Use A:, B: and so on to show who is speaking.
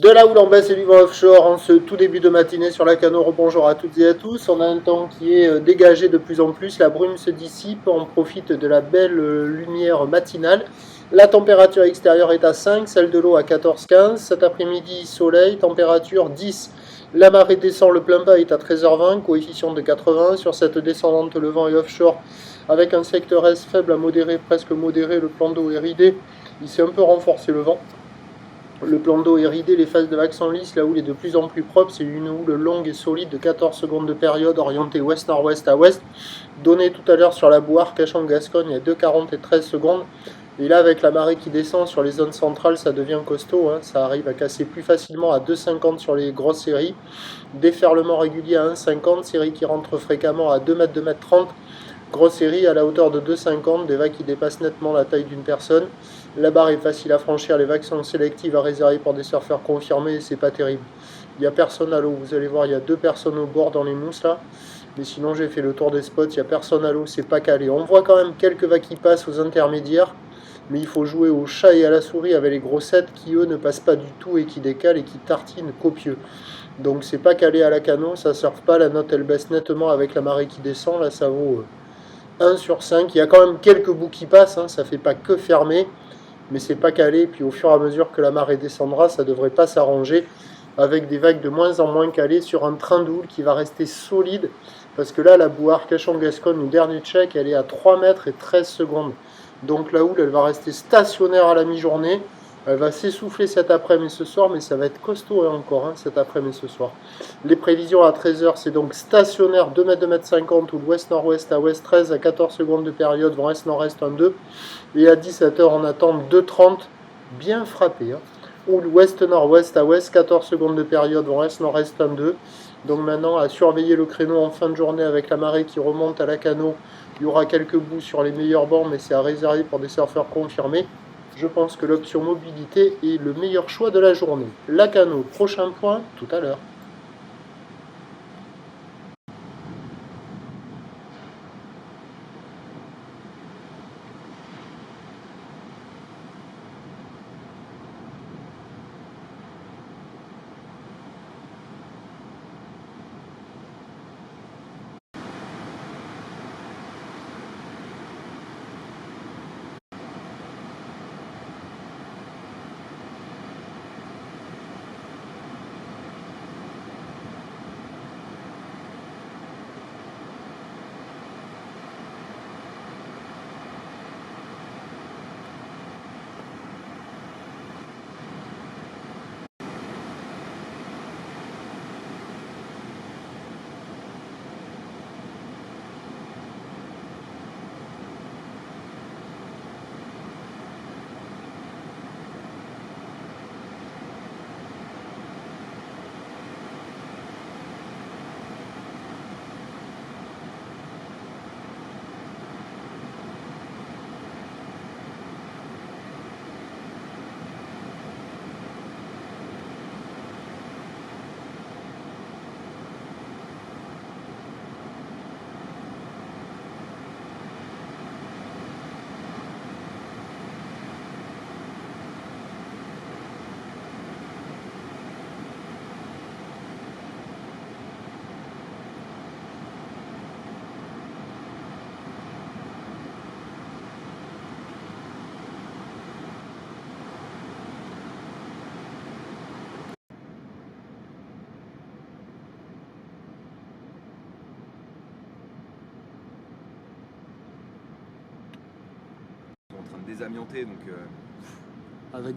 A: De la houle en baisse et du vent offshore en ce tout début de matinée sur la Cano. Rebonjour à toutes et à tous. On a un temps qui est dégagé de plus en plus. La brume se dissipe. On profite de la belle lumière matinale. La température extérieure est à 5, celle de l'eau à 14-15. Cet après-midi, soleil, température 10. La marée descend, le plein bas est à 13h20, coefficient de 80. Sur cette descendante, le vent est offshore avec un secteur S faible à modéré, presque modéré. Le plan d'eau est ridé. Il s'est un peu renforcé le vent. Le plan d'eau est ridé, les phases de vagues sont lisses, la houle est de plus en plus propre, c'est une houle longue et solide de 14 secondes de période, orientée ouest-nord-ouest à ouest, donnée tout à l'heure sur la Boire, Cachan-Gascogne à 2,40 et 13 secondes. Et là, avec la marée qui descend sur les zones centrales, ça devient costaud, hein. Ça arrive à casser plus facilement à 2,50 sur les grosses séries. Déferlement régulier à 1,50, série qui rentre fréquemment à 2 mètres, 2 mètres 30. Grosse série à la hauteur de 2,50, des vagues qui dépassent nettement la taille d'une personne. La barre est facile à franchir, les vagues sont sélectives à réserver pour des surfeurs confirmés et c'est pas terrible. Il n'y a personne à l'eau, vous allez voir, il y a 2 personnes au bord dans les mousses là. Mais sinon, j'ai fait le tour des spots, il n'y a personne à l'eau, c'est pas calé. On voit quand même quelques vagues qui passent aux intermédiaires, mais il faut jouer au chat et à la souris avec les grossettes qui, eux, ne passent pas du tout et qui décalent et qui tartinent copieux. Donc, c'est pas calé à la cano, ça surfe pas, la note elle baisse nettement avec la marée qui descend, là ça vaut 1 sur 5. Il y a quand même quelques bouts qui passent, hein, ça fait pas que fermer, mais c'est pas calé. Puis au fur et à mesure que la marée descendra, ça devrait pas s'arranger avec des vagues de moins en moins calées sur un train de houle qui va rester solide. Parce que là, la Bouard Cachan-Gascogne, au dernier check, elle est à 3 mètres et 13 secondes. Donc la houle, elle va rester stationnaire à la mi-journée. Elle va s'essouffler cet après-midi et ce soir, mais ça va être costaud encore hein, cet après-midi et ce soir. Les prévisions à 13h, c'est donc stationnaire 2 mètres, 2 mètres 50 ou l'ouest-nord-ouest à ouest 13 à 14 secondes de période, vent est-nord-est 1-2. Et à 17h, on attend 2,30 bien frappé. Hein. Ou l'ouest-nord-ouest à ouest 14 secondes de période, vent est-nord-est 1-2. Donc maintenant, à surveiller le créneau en fin de journée avec la marée qui remonte à la Cano. Il y aura quelques bouts sur les meilleurs bords, mais c'est à réserver pour des surfeurs confirmés. Je pense que l'option mobilité est le meilleur choix de la journée. La Cano, prochain point, tout à l'heure.
B: En train de désamianter donc
A: Avec